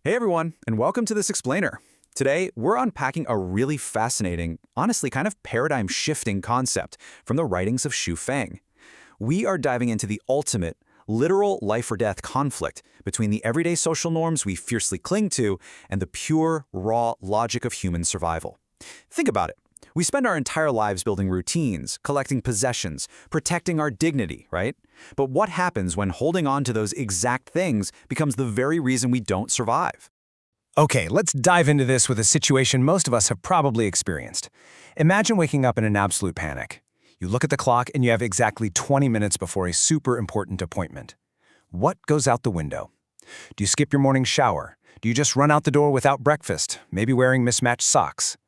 Hey everyone, and welcome to this explainer. Today, we're unpacking a really fascinating, honestly kind of paradigm-shifting concept from the writings of Xu Feng. We are diving into the ultimate, literal life-or-death conflict between the everyday social norms we fiercely cling to and the pure, raw logic of human survival. Think about it. We spend our entire lives building routines, collecting possessions, protecting our dignity, right? But what happens when holding on to those exact things becomes the very reason we don't survive? Okay, let's dive into this with a situation most of us have probably experienced. Imagine waking up in an absolute panic. You look at the clock and you have exactly 20 minutes before a super important appointment. What goes out the window? Do you skip your morning shower? Do you just run out the door without breakfast, maybe wearing mismatched socks?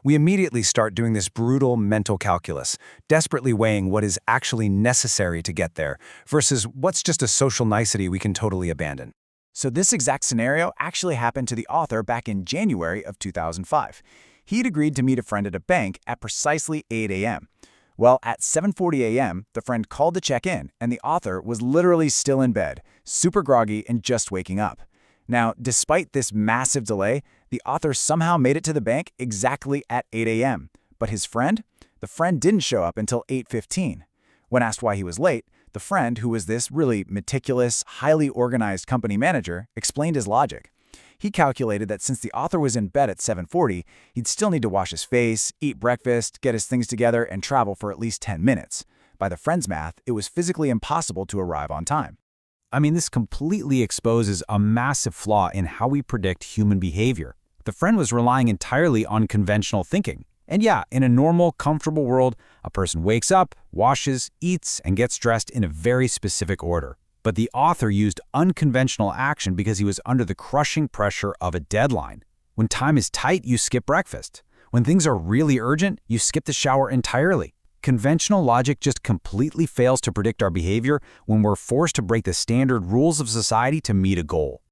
We immediately start doing this brutal mental calculus, desperately weighing what is actually necessary to get there versus what's just a social nicety we can totally abandon. So this exact scenario actually happened to the author back in January of 2005. He'd agreed to meet a friend at a bank at precisely 8 a.m. Well, at 7:40 a.m., the friend called to check in, and the author was literally still in bed, super groggy and just waking up. Now, despite this massive delay, the author somehow made it to the bank exactly at 8 a.m. But his friend? The friend didn't show up until 8:15. When asked why he was late, the friend, who was this really meticulous, highly organized company manager, explained his logic. He calculated that since the author was in bed at 7:40, he'd still need to wash his face, eat breakfast, get his things together, and travel for at least 10 minutes. By the friend's math, it was physically impossible to arrive on time. I mean, this completely exposes a massive flaw in how we predict human behavior. The friend was relying entirely on conventional thinking. And yeah, in a normal, comfortable world, a person wakes up, washes, eats, and gets dressed in a very specific order. But the author used unconventional action because he was under the crushing pressure of a deadline. When time is tight, you skip breakfast. When things are really urgent, you skip the shower entirely. Conventional logic just completely fails to predict our behavior when we're forced to break the standard rules of society to meet a goal.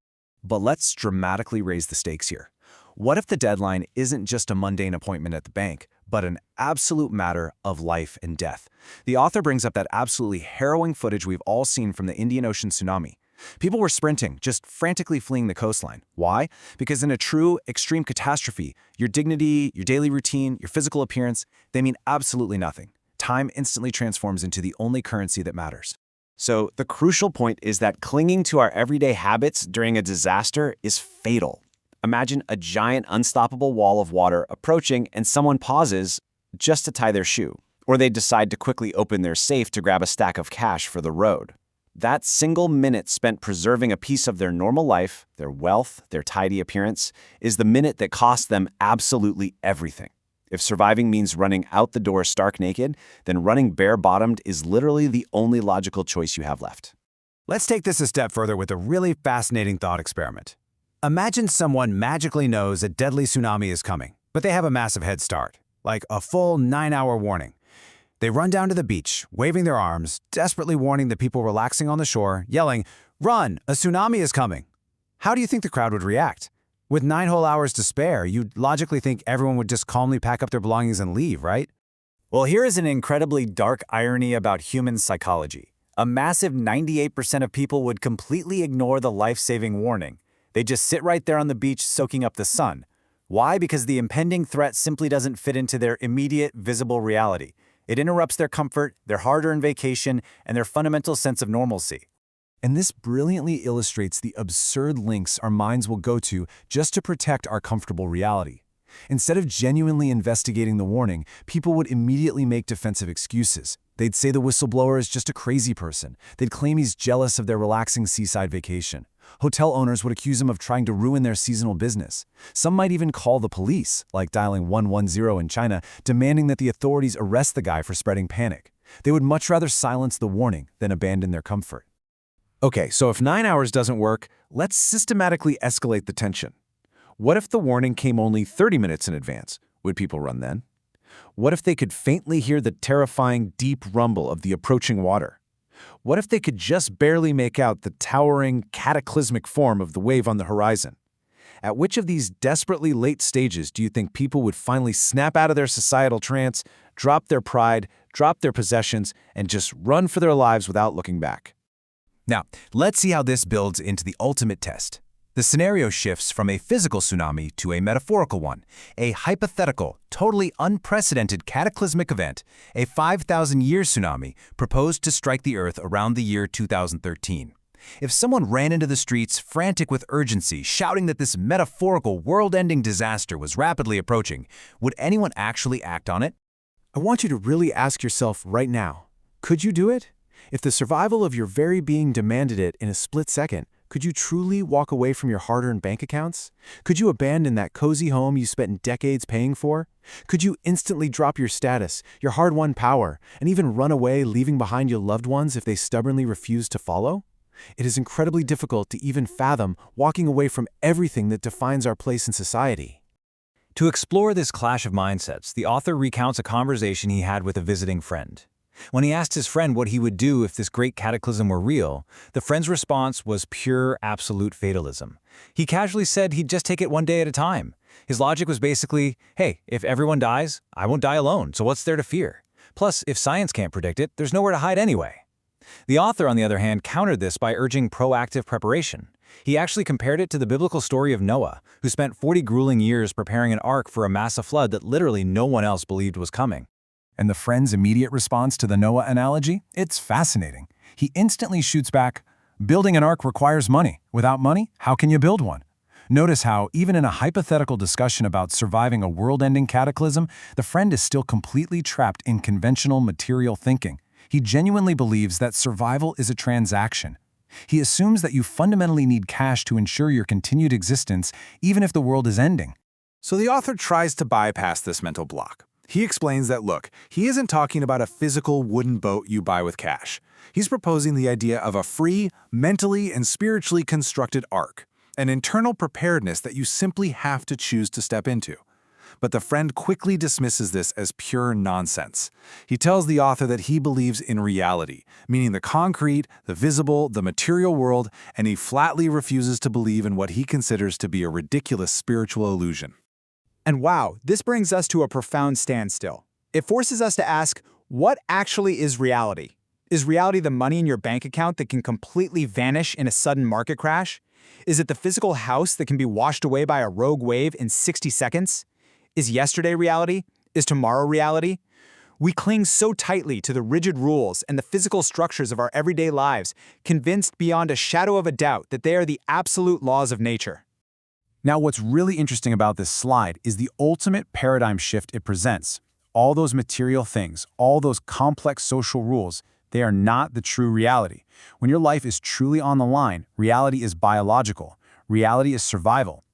But let's dramatically raise the stakes here. What if the deadline isn't just a mundane appointment at the bank, but an absolute matter of life and death? The author brings up that absolutely harrowing footage we've all seen from the Indian Ocean tsunami. People were sprinting, just frantically fleeing the coastline. Why? Because in a true extreme catastrophe, your dignity, your daily routine, your physical appearance, they mean absolutely nothing. Time instantly transforms into the only currency that matters. So the crucial point is that clinging to our everyday habits during a disaster is fatal. Imagine a giant unstoppable wall of water approaching and someone pauses just to tie their shoe, or they decide to quickly open their safe to grab a stack of cash for the road. That single minute spent preserving a piece of their normal life, their wealth, their tidy appearance, is the minute that costs them absolutely everything. If surviving means running out the door stark naked, then running bare-bottomed is literally the only logical choice you have left. Let's take this a step further with a really fascinating thought experiment. Imagine someone magically knows a deadly tsunami is coming, but they have a massive head start, like a full 9-hour warning. They run down to the beach, waving their arms, desperately warning the people relaxing on the shore, yelling, "Run, a tsunami is coming." How do you think the crowd would react? With 9 whole hours to spare, you'd logically think everyone would just calmly pack up their belongings and leave, right? Well, here is an incredibly dark irony about human psychology. A massive 98% of people would completely ignore the life-saving warning. They just sit right there on the beach soaking up the sun. Why? Because the impending threat simply doesn't fit into their immediate, visible reality. It interrupts their comfort, their hard-earned vacation, and their fundamental sense of normalcy. And this brilliantly illustrates the absurd lengths our minds will go to just to protect our comfortable reality. Instead of genuinely investigating the warning, people would immediately make defensive excuses. They'd say the whistleblower is just a crazy person. They'd claim he's jealous of their relaxing seaside vacation. Hotel owners would accuse him of trying to ruin their seasonal business. Some might even call the police, like dialing 110 in China, demanding that the authorities arrest the guy for spreading panic. They would much rather silence the warning than abandon their comfort. Okay, so if 9 hours doesn't work, let's systematically escalate the tension. What if the warning came only 30 minutes in advance? Would people run then? What if they could faintly hear the terrifying, deep rumble of the approaching water? What if they could just barely make out the towering, cataclysmic form of the wave on the horizon? At which of these desperately late stages do you think people would finally snap out of their societal trance, drop their pride, drop their possessions, and just run for their lives without looking back? Now, let's see how this builds into the ultimate test. The scenario shifts from a physical tsunami to a metaphorical one, a hypothetical, totally unprecedented cataclysmic event, a 5,000-year tsunami proposed to strike the Earth around the year 2013. If someone ran into the streets frantic with urgency, shouting that this metaphorical world-ending disaster was rapidly approaching, would anyone actually act on it? I want you to really ask yourself right now, could you do it? If the survival of your very being demanded it in a split second, could you truly walk away from your hard-earned bank accounts? Could you abandon that cozy home you spent decades paying for? Could you instantly drop your status, your hard-won power, and even run away, leaving behind your loved ones if they stubbornly refuse to follow? It is incredibly difficult to even fathom walking away from everything that defines our place in society. To explore this clash of mindsets, the author recounts a conversation he had with a visiting friend. When he asked his friend what he would do if this great cataclysm were real, the friend's response was pure, absolute fatalism. He casually said he'd just take it one day at a time. His logic was basically, hey, if everyone dies, I won't die alone, so what's there to fear? Plus, if science can't predict it, there's nowhere to hide anyway. The author, on the other hand, countered this by urging proactive preparation. He actually compared it to the biblical story of Noah, who spent 40 grueling years preparing an ark for a massive flood that literally no one else believed was coming. And the friend's immediate response to the Noah analogy? It's fascinating. He instantly shoots back, building an ark requires money. Without money, how can you build one? Notice how, even in a hypothetical discussion about surviving a world-ending cataclysm, the friend is still completely trapped in conventional material thinking. He genuinely believes that survival is a transaction. He assumes that you fundamentally need cash to ensure your continued existence, even if the world is ending. So the author tries to bypass this mental block. He explains that, look, he isn't talking about a physical wooden boat you buy with cash. He's proposing the idea of a free, mentally and spiritually constructed ark, an internal preparedness that you simply have to choose to step into. But the friend quickly dismisses this as pure nonsense. He tells the author that he believes in reality, meaning the concrete, the visible, the material world, and he flatly refuses to believe in what he considers to be a ridiculous spiritual illusion. And wow, this brings us to a profound standstill. It forces us to ask, what actually is reality? Is reality the money in your bank account that can completely vanish in a sudden market crash? Is it the physical house that can be washed away by a rogue wave in 60 seconds? Is yesterday reality? Is tomorrow reality? We cling so tightly to the rigid rules and the physical structures of our everyday lives, convinced beyond a shadow of a doubt that they are the absolute laws of nature. Now, what's really interesting about this slide is the ultimate paradigm shift it presents. All those material things, all those complex social rules, they are not the true reality. When your life is truly on the line, reality is biological. Reality is survival.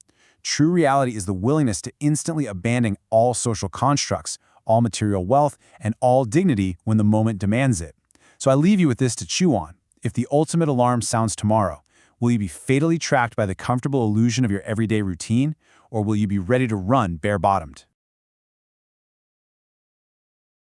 True reality is the willingness to instantly abandon all social constructs, all material wealth, and all dignity when the moment demands it. So I leave you with this to chew on. If the ultimate alarm sounds tomorrow, will you be fatally trapped by the comfortable illusion of your everyday routine, or will you be ready to run bare-bottomed?